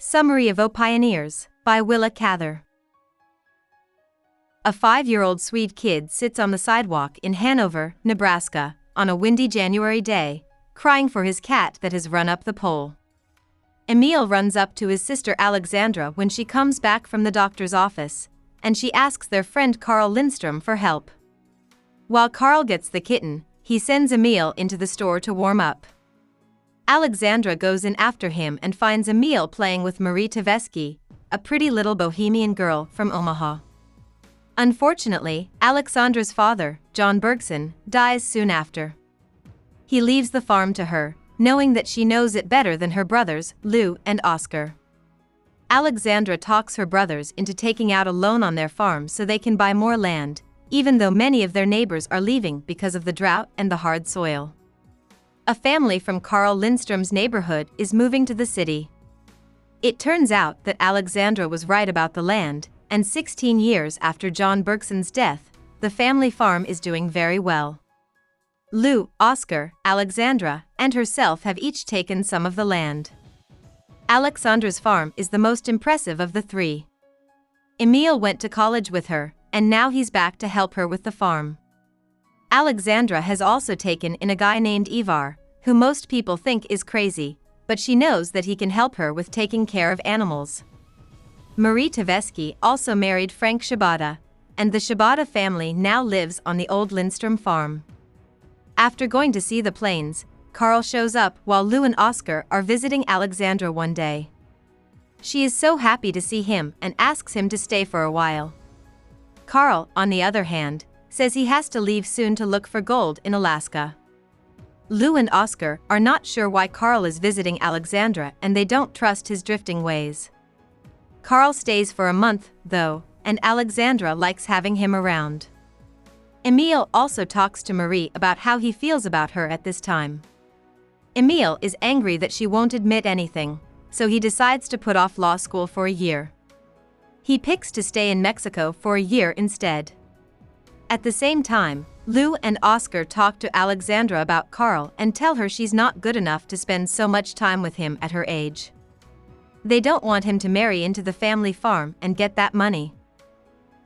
Summary of O Pioneers, by Willa Cather. A 5-year-old Swede kid sits on the sidewalk in Hanover, Nebraska, on a windy January day, crying for his cat that has run up the pole. Emil runs up to his sister Alexandra when she comes back from the doctor's office, and she asks their friend Carl Lindstrom for help. While Carl gets the kitten, he sends Emil into the store to warm up. Alexandra goes in after him and finds Emil playing with Marie Tversky, a pretty little bohemian girl from Omaha. Unfortunately, Alexandra's father, John Bergson, dies soon after. He leaves the farm to her, knowing that she knows it better than her brothers, Lou and Oscar. Alexandra talks her brothers into taking out a loan on their farm so they can buy more land, even though many of their neighbors are leaving because of the drought and the hard soil. A family from Carl Lindstrom's neighborhood is moving to the city. It turns out that Alexandra was right about the land, and 16 years after John Bergson's death, the family farm is doing very well. Lou, Oscar, Alexandra, and herself have each taken some of the land. Alexandra's farm is the most impressive of the three. Emil went to college with her, and now he's back to help her with the farm. Alexandra has also taken in a guy named Ivar, who most people think is crazy, but she knows that he can help her with taking care of animals. Marie Tversky also married Frank Shibata, and the Shibata family now lives on the old Lindstrom farm. After going to see the plains, Carl shows up while Lou and Oscar are visiting Alexandra one day. She is so happy to see him and asks him to stay for a while. Carl, on the other hand, says he has to leave soon to look for gold in Alaska. Lou and Oscar are not sure why Carl is visiting Alexandra, and they don't trust his drifting ways. Carl stays for a month, though, and Alexandra likes having him around. Emil also talks to Marie about how he feels about her at this time. Emil is angry that she won't admit anything, so he decides to put off law school for a year. He picks to stay in Mexico for a year instead. At the same time, Lou and Oscar talk to Alexandra about Carl and tell her she's not good enough to spend so much time with him at her age. They don't want him to marry into the family farm and get that money.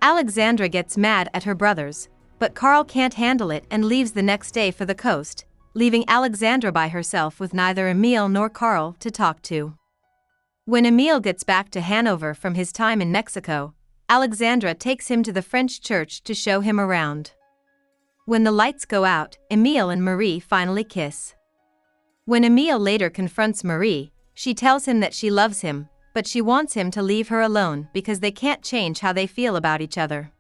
Alexandra gets mad at her brothers, but Carl can't handle it and leaves the next day for the coast, leaving Alexandra by herself with neither Emil nor Carl to talk to. When Emil gets back to Hanover from his time in Mexico, Alexandra takes him to the French church to show him around. When the lights go out, Emil and Marie finally kiss. When Emil later confronts Marie, she tells him that she loves him, but she wants him to leave her alone because they can't change how they feel about each other.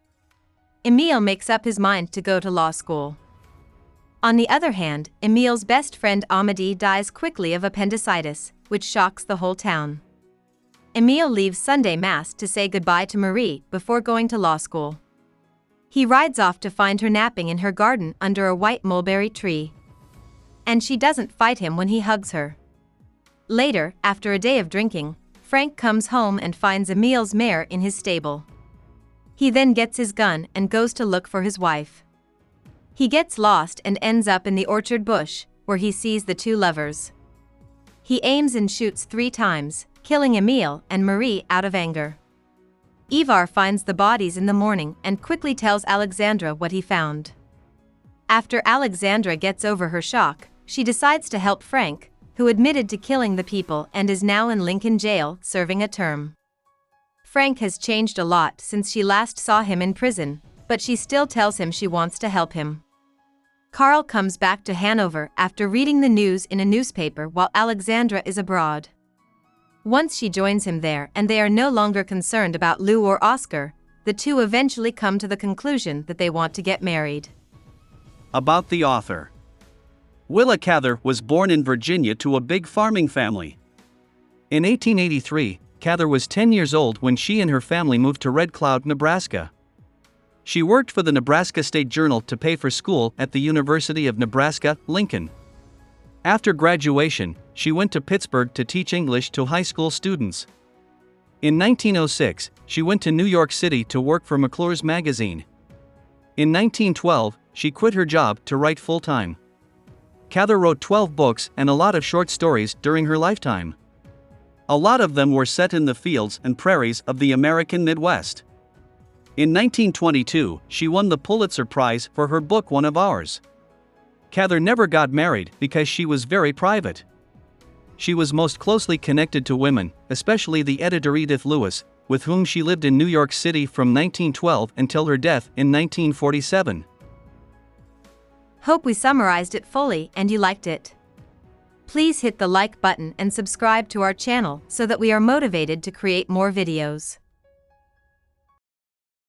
Emil makes up his mind to go to law school. On the other hand, Emil's best friend Amadi dies quickly of appendicitis, which shocks the whole town. Emil leaves Sunday Mass to say goodbye to Marie before going to law school. He rides off to find her napping in her garden under a white mulberry tree. And she doesn't fight him when he hugs her. Later, after a day of drinking, Frank comes home and finds Emil's mare in his stable. He then gets his gun and goes to look for his wife. He gets lost and ends up in the orchard bush, where he sees the two lovers. He aims and shoots 3 times, killing Emil and Marie out of anger. Ivar finds the bodies in the morning and quickly tells Alexandra what he found. After Alexandra gets over her shock, she decides to help Frank, who admitted to killing the people and is now in Lincoln jail serving a term. Frank has changed a lot since she last saw him in prison, but she still tells him she wants to help him. Carl comes back to Hanover after reading the news in a newspaper while Alexandra is abroad. Once she joins him there and they are no longer concerned about Lou or Oscar, the two eventually come to the conclusion that they want to get married. About the author. Willa Cather was born in Virginia to a big farming family. In 1883, Cather was 10 years old when she and her family moved to Red Cloud, Nebraska. She worked for the Nebraska State Journal to pay for school at the University of Nebraska, Lincoln. After graduation, she went to Pittsburgh to teach English to high school students. In 1906, she went to New York City to work for McClure's magazine. In 1912, she quit her job to write full-time. Cather wrote 12 books and a lot of short stories during her lifetime. A lot of them were set in the fields and prairies of the American Midwest. In 1922, she won the Pulitzer Prize for her book One of Ours. Cather never got married because she was very private. She was most closely connected to women, especially the editor Edith Lewis, with whom she lived in New York City from 1912 until her death in 1947. Hope we summarized it fully and you liked it. Please hit the like button and subscribe to our channel so that we are motivated to create more videos.